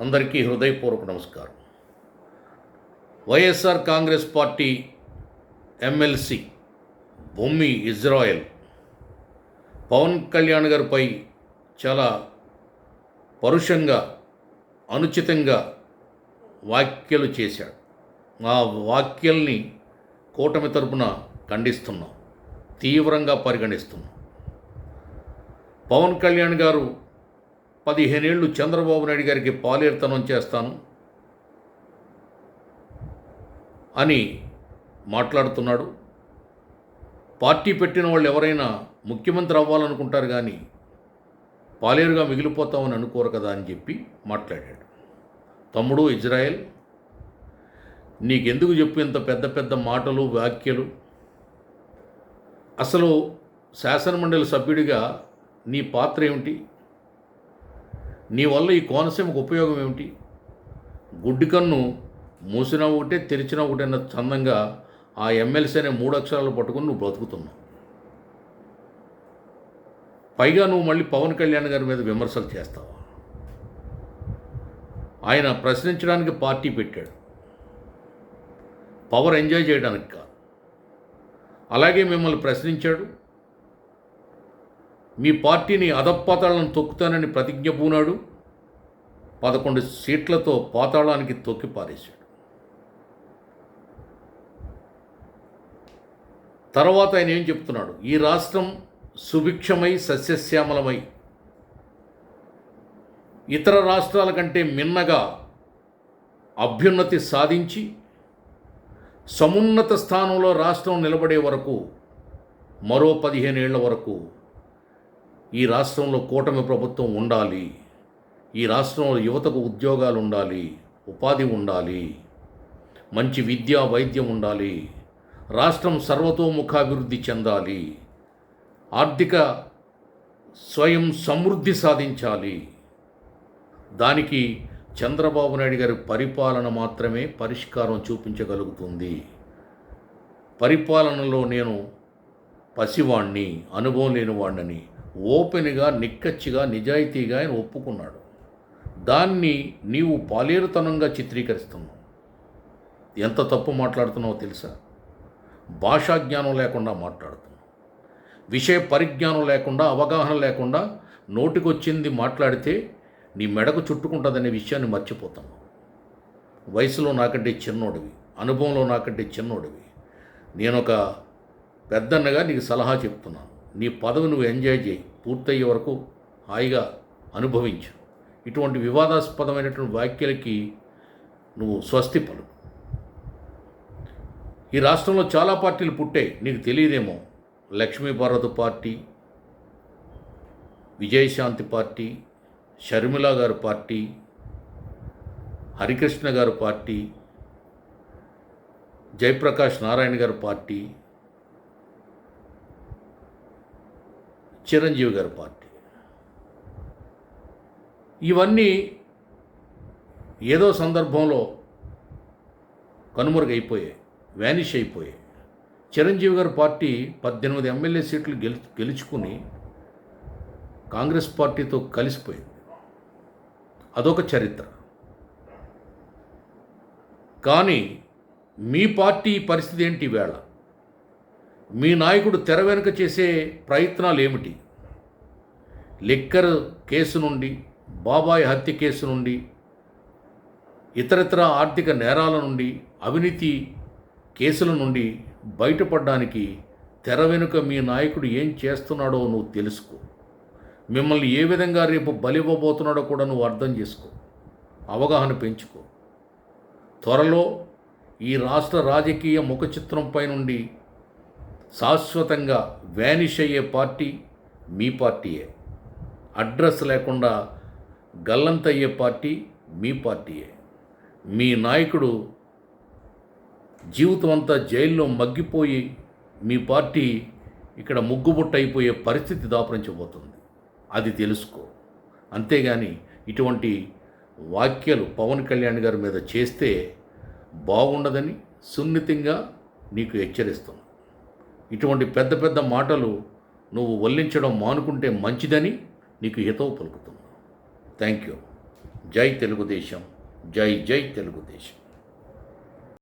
అందరికీ హృదయపూర్వక నమస్కారం. YSR Congress party MLC Bommi Israel Pawan Kalyan గారిపై చాలా పరుషంగా, అనుచితంగా వ్యాఖ్యలు చేశాడు. ఆ వ్యాఖ్యల్ని కూటమి తరపున ఖండిస్తున్నాం, తీవ్రంగా పరిగణిస్తున్నాం. పవన్ కళ్యాణ్ గారు 15 ఏళ్ళు చంద్రబాబు నాయుడు గారికి పాలేరుతనం చేస్తాను అని మాట్లాడుతున్నాడు. పార్టీ పెట్టిన వాళ్ళు ఎవరైనా ముఖ్యమంత్రి అవ్వాలనుకుంటారు, కానీ పాలేరుగా మిగిలిపోతామని అనుకోరు కదా అని చెప్పి మాట్లాడాడు. తమ్ముడు ఇజ్రాయెల్, నీకెందుకు చెప్పి ఇంత పెద్ద పెద్ద మాటలు, వ్యాఖ్యలు? అసలు శాసనమండలి సభ్యుడిగా నీ పాత్ర ఏమిటి? నీ వల్ల ఈ కోనసీమకు ఉపయోగం ఏమిటి? గుడ్డి కన్ను మూసినా ఒకటే, తెరిచినా ఒకటే అన్న చందంగా ఆ ఎమ్మెల్సీ అనే 3 అక్షరాలు పట్టుకుని నువ్వు బ్రతుకుతున్నావు. పైగా నువ్వు మళ్ళీ పవన్ కళ్యాణ్ గారి మీద విమర్శలు చేస్తావు. ఆయన ప్రశ్నించడానికి పార్టీ పెట్టాడు, పవర్ ఎంజాయ్ చేయడానికి కాదు. అలాగే మిమ్మల్ని ప్రశ్నించాడు. మీ పార్టీని అధపాతాళాలను తొక్కుతానని ప్రతిజ్ఞ పూనాడు. 11 సీట్లతో పాతాళానికి తొక్కి పారేశాడు. తర్వాత ఆయన ఏం చెప్తున్నాడు? ఈ రాష్ట్రం సుభిక్షమై సస్యశ్యామలమై ఇతర రాష్ట్రాల కంటే మిన్నగా అభ్యున్నతి సాధించి సమున్నత స్థానంలో రాష్ట్రం నిలబడే వరకు, మరో 15 ఏళ్ల వరకు ఈ రాష్ట్రంలో కూటమి ప్రభుత్వం ఉండాలి. ఈ రాష్ట్రంలో యువతకు ఉద్యోగాలు ఉండాలి, ఉపాధి ఉండాలి, మంచి విద్య, వైద్యం ఉండాలి, రాష్ట్రం సర్వతోముఖాభివృద్ధి చెందాలి, ఆర్థిక స్వయం సమృద్ధి సాధించాలి. దానికి చంద్రబాబు నాయుడు గారి పరిపాలన మాత్రమే పరిష్కారం చూపించగలుగుతుంది. పరిపాలనలో నేను పసివాణ్ణి, అనుభవం లేని వాడిని ఓపెన్గా, నిక్కచ్చిగా, నిజాయితీగా ఆయన ఒప్పుకున్నాడు. దాన్ని నీవు పాలేరుతనంగా చిత్రీకరిస్తున్నావు. ఎంత తప్పు మాట్లాడుతున్నావో తెలుసా? భాషా జ్ఞానం లేకుండా మాట్లాడుతున్నావు, విషయ పరిజ్ఞానం లేకుండా, అవగాహన లేకుండా నోటికొచ్చింది మాట్లాడితే నీ మెడకు చుట్టుకుంటుందనే విషయాన్ని మర్చిపోతున్నావు. వయసులో నాకంటే చిన్నోడివి, అనుభవంలో నాకంటే చిన్నోడివి. నేను ఒక పెద్దన్నగా నీకు సలహా చెప్తున్నాను. నీ పదవి నువ్వు ఎంజాయ్ చేయి, పూర్తయ్యే వరకు హాయిగా అనుభవించు. ఇటువంటి వివాదాస్పదమైనటువంటి వ్యాఖ్యలకి నువ్వు స్వస్తి పలుకు. ఈ రాష్ట్రంలో చాలా పార్టీలు పుట్టాయి, నీకు తెలియదేమో. లక్ష్మీభారత్ పార్టీ, విజయశాంతి పార్టీ, షర్మిల గారి పార్టీ, హరికృష్ణ గారి పార్టీ, జయప్రకాష్ నారాయణ గారి పార్టీ, చిరంజీవి గారి పార్టీ. ఇవన్నీ ఏదో సందర్భంలో కనుమరుగైపోయాయి, వ్యానిష్ అయిపోయాయి. చిరంజీవి గారి పార్టీ 18 ఎమ్మెల్యే సీట్లు గెలుచుకుని కాంగ్రెస్ పార్టీతో కలిసిపోయింది. అదొక చరిత్ర. కానీ మీ పార్టీ పరిస్థితి ఏంటి వేళ? మీ నాయకుడు తెర వెనుక చేసే ప్రయత్నాలు ఏమిటి? లిక్కర్ కేసు నుండి, బాబాయ్ హత్య కేసు నుండి, ఇతరితర ఆర్థిక నేరాల నుండి, అవినీతి కేసుల నుండి బయటపడడానికి తెర వెనుక మీ నాయకుడు ఏం చేస్తున్నాడో నువ్వు తెలుసుకో. మిమ్మల్ని ఏ విధంగా రేపు బలివ్వబోతున్నాడో కూడా నువ్వు అర్థం చేసుకో, అవగాహన పెంచుకో. త్వరలో ఈ రాష్ట్ర రాజకీయ ముఖ చిత్రంపై నుండి శాశ్వతంగా వ్యానిష్ అయ్యే పార్టీ మీ పార్టీయే. అడ్రస్ లేకుండా గల్లంతయ్యే పార్టీ మీ పార్టీయే. మీ నాయకుడు జీవితం అంతా జైల్లో మగ్గిపోయి మీ పార్టీ ఇక్కడ ముగ్గుబుట్టయిపోయే పరిస్థితి దాపరించబోతుంది. అది తెలుసుకో. అంతేగాని ఇటువంటి వ్యాఖ్యలు పవన్ కళ్యాణ్ గారి మీద చేస్తే బాగుండదని సున్నితంగా నీకు హెచ్చరిస్తున్నాను. ఇటువంటి పెద్ద పెద్ద మాటలు నువ్వు వల్లించడం మానుకుంటే మంచిదని నీకు హితవు పలుకుతున్నాను. Thank you. జై తెలుగుదేశం, జై జై తెలుగుదేశం.